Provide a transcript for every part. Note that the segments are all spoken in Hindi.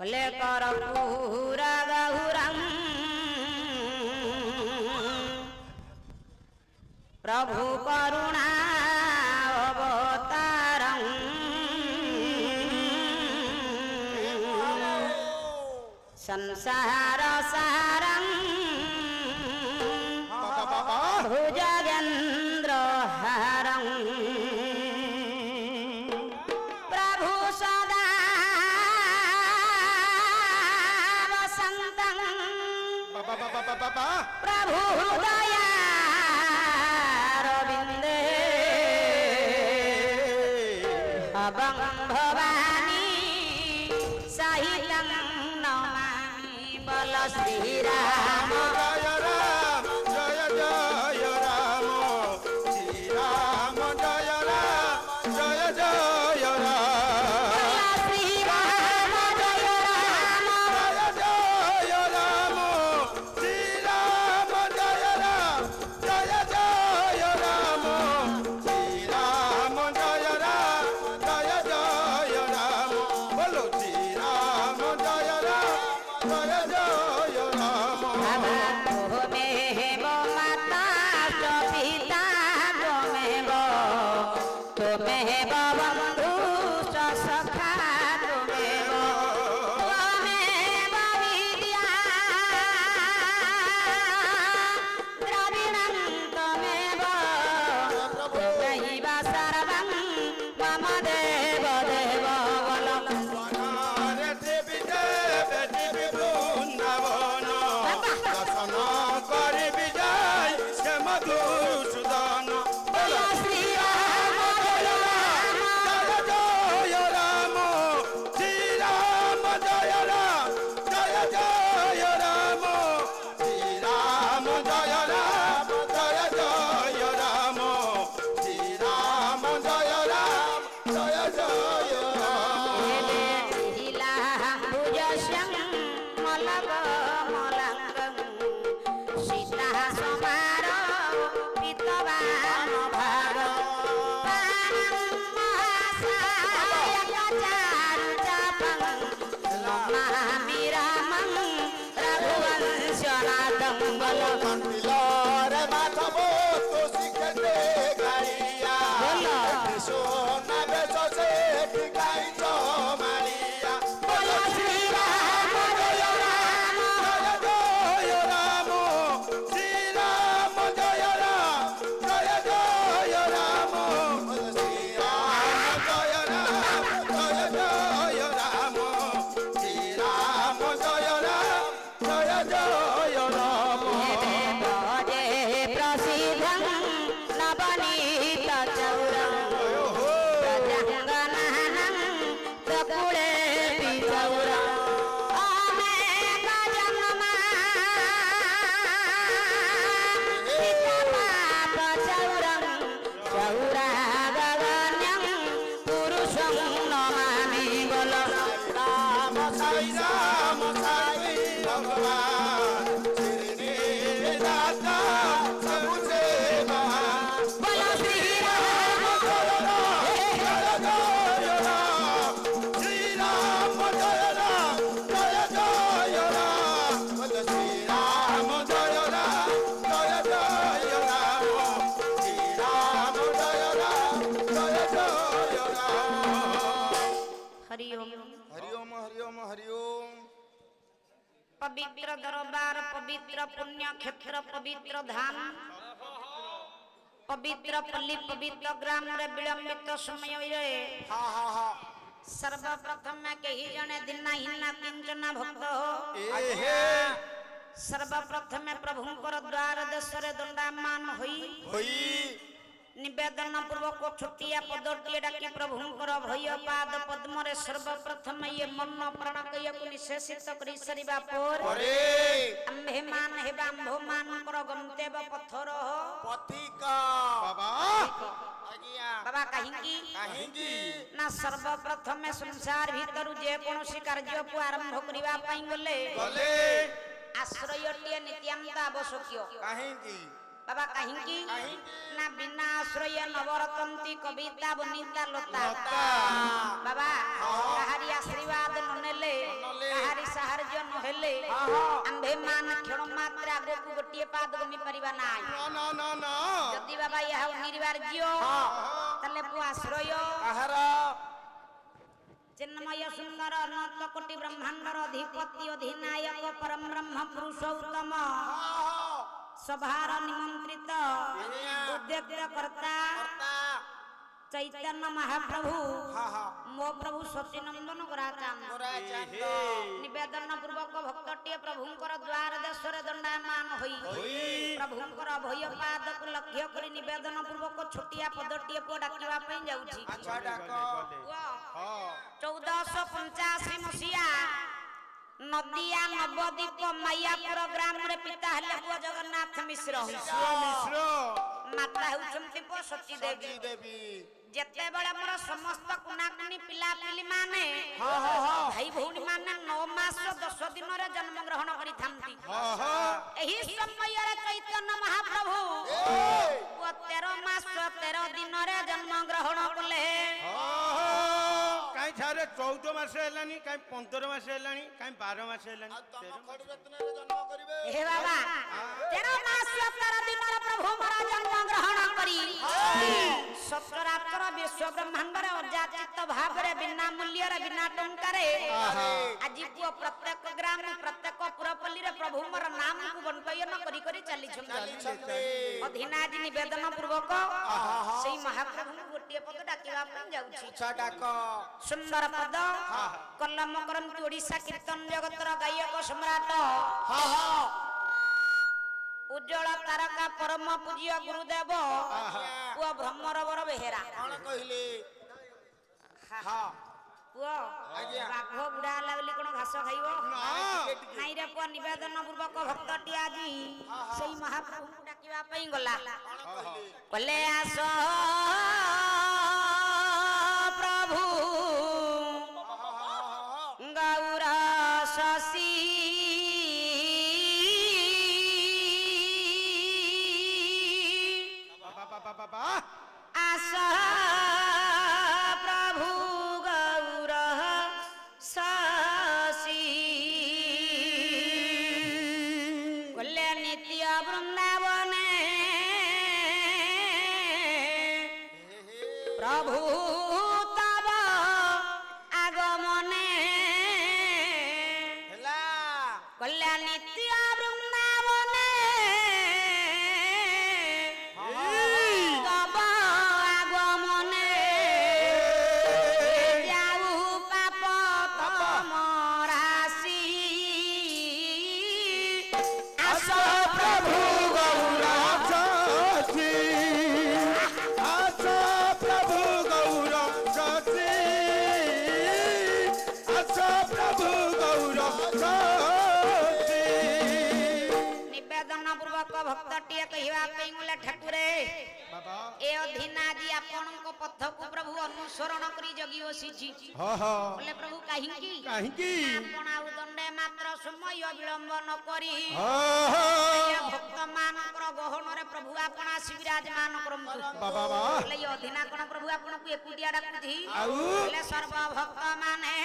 कले कर पूरा गहुरम प्रभु करुणा अवतारं संसार सारं भुजगेन्द्र हारं प्रभु सदा वसन्तं प्रभु हृदया रविन्दे अभं भवानी सहितं नमामि बल श्रीराम जय राम जय जय राम श्री राम जय राम जय जय राम श्रीराम जय राम जय जय राम श्री राम जय राम जय जय राम श्री राम जय राम जय जय राम बोलो श्री राम जय राम जय जय राम त्वमेव माता च पिता त्वमेव बन्धु च सखा त्वमेव विद्या द्रविणं त्वमेव त्वमेव सर्वं मम देव देव रे देवी देवी बृंदावन दर्शन करि विजय से मधुसूदन श्रीराम जय राम जय जय राम श्री राम जय राम जय जय राम श्री राम जय राम जय जय राम श्री राम जय राम जय जय राम भुजस्यं मलगमलङ्गं सीता समार पितवान भाग नमामि रामं रघुवंशनाथं कंटिलर माधव तो शिखते गाइया सोना बेच से गाई तो मारिया बोलो श्रीराम जय राम जय राम श्री राम जय राम जय जय राम श्री राम जय राम जय जय राम श्री राम जय राम जय जय राम भजे प्रसिद्धं नवनीत चौरं प्रजङ्गनानं प्रकुले चौरं अनेक जन्मा पितपाप चौरं चौरागगण्यं पुरुषं नमामि बोल राम साई भगवान श्री दाता सबसे महान बोलो श्रीराम जय राम श्री राम जय राम जय जय राम श्री राम जय राम जय जय राम श्री राम जय राम जय जय राम हरि ओम हरि ओम हरि ओम हरि ओम पवित्र दरबार पवित्र पुण्य क्षेत्र पवित्र धाम पवित्र पल्ली पवित्र ग्राम रे विलंबित समय रे सर्वप्रथम कही जने दिनाहीन किंचन भक्त सर्वप्रथम प्रभुंकर द्वार देश रे दंडामान होई निवेदन पूर्वक छुटिया पदटी डाकी प्रभुंकर भय पाद पद्म रे सर्वप्रथम ये मन प्राण कय को निशेषित करि सरिबा पर आम्भे मान हेबा आम्भो मानकर गंतव्य पथर पथिका बाबा बाबा कहिंकी ना सर्वप्रथम संसार भीतर जे कोनोसी कार्य को आरंभ करिबा पई गले आश्रयटिए नित्यांत आवश्यक काहेकी बाबा कहीं ना बिना आश्रय नवरतंती कविता बनिता लता बाबा कहारी आशीर्वाद ननेले हेले आंभे मान क्षण मात्र आगो को गोटिए पाद गमी परिबा नाय ना ना ना जदि बाबा यह निर्वार्य तले पु आश्रय आहारा चिन्मय सुंदर अनंत कोटि ब्रह्मांडर अधिपति अधिनायक परम ब्रह्म पुरुषोत्तम सभार निमंत्रित उद्यत कर्ता चैतन्य महाप्रभु मो प्रभु सचिनंदन गोराचांद निवेदन पूर्वक भक्तटिए प्रभुंकर द्वार देशरे दंडायमान होई प्रभुंकर अभय पाद को लक्ष्य करी निवेदन पूर्वक छोटिया पदटिए पो डाकिबा पई जाउची 1485 मसिया नदिया नवदीप मायापुर ग्राम रे पिता हले पुआ जगन्नाथ मिश्र माता हेउचंती पो सची देवी जेते बेले मोर समस्त कुनाकुनी पिला पिली माने भाई भौणी माने 9 मास 10 दिन रे जन्म ग्रहण करी थांती एही समय रे चैतन्य महाप्रभु 13 मास 13 दिन रे जन्म ग्रहण कले काई छारे 14 मास हेलानी काई 15 मास हेलानी काई 12 मास हेलानी खड़ी रत्न रे जन्म करिवे हे बाबा 13 मास 13 दिन रे प्रभु मोर जन्म ग्रहण करी सतरात्र विश्व ब्रह्मांड रे अजाचित भाव रे बिना मूल्य रे बिना टंका रे आज को प्रत्येक ग्राम प्रत्येक पुरपल्ली रे प्रभु मोर नाम को बंटयन करी करी चली छथि अधिनाज निवेदन पूर्वक सेई महाप्रभु गोटिए पद डाकिबा पई जाउछि अच्छा डाक सुंदर पद कलम करम ओडिसा कीर्तन जगतर गायक सम्राट उज्जवल तारका परम पूज्य गुरुदेव पुआ ब्रह्मरवर बेहेरा कोन कहिले हां पुआ बाघ बुढ़ा हला बोली कोन घास खाइबो नाई रे पुआ निवेदन पूर्वक भक्तटी आजी सेई महाप्रभु को डाकिबा पई गला कहले आसो प्रभु गौरा शशि आशा प्रभु गौर शशि कले नित्य वृंदावन प्रभु तब आगमने कले नित्य वृंदावन भक्तटिए कहिबा पई मुले ठाकुरे बाबा ए अधिनाजी आपनक पथ को प्रभु अनुसरण करी जगी बसिछि बोले प्रभु काहिकी आपण आउ दंडे मात्र समय विलंब न करी भक्त मानकर गहन रे प्रभु आपण आसी विराजमान करमु बाबा बोले ए अधिना कोन प्रभु आपण को एकुटिया डाकुथि बोले सर्व भक्त माने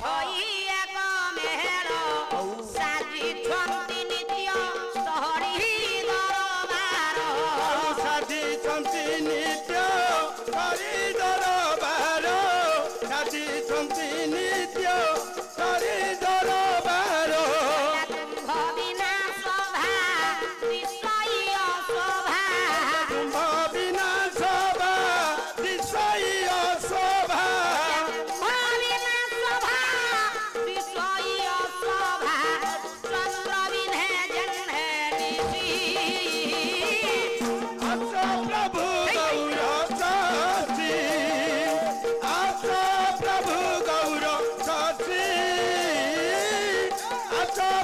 होई एक मेहर साजी छंती नित्य सहरी दरबार साजी छंती नित्य सहरी दरबार साजी छंती नित्य सहरी दरबार कुंभ बिना शोभा विषय शोभा कुंभ बिना शोभा विषय शोभा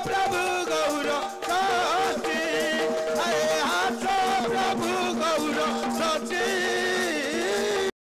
प्रभु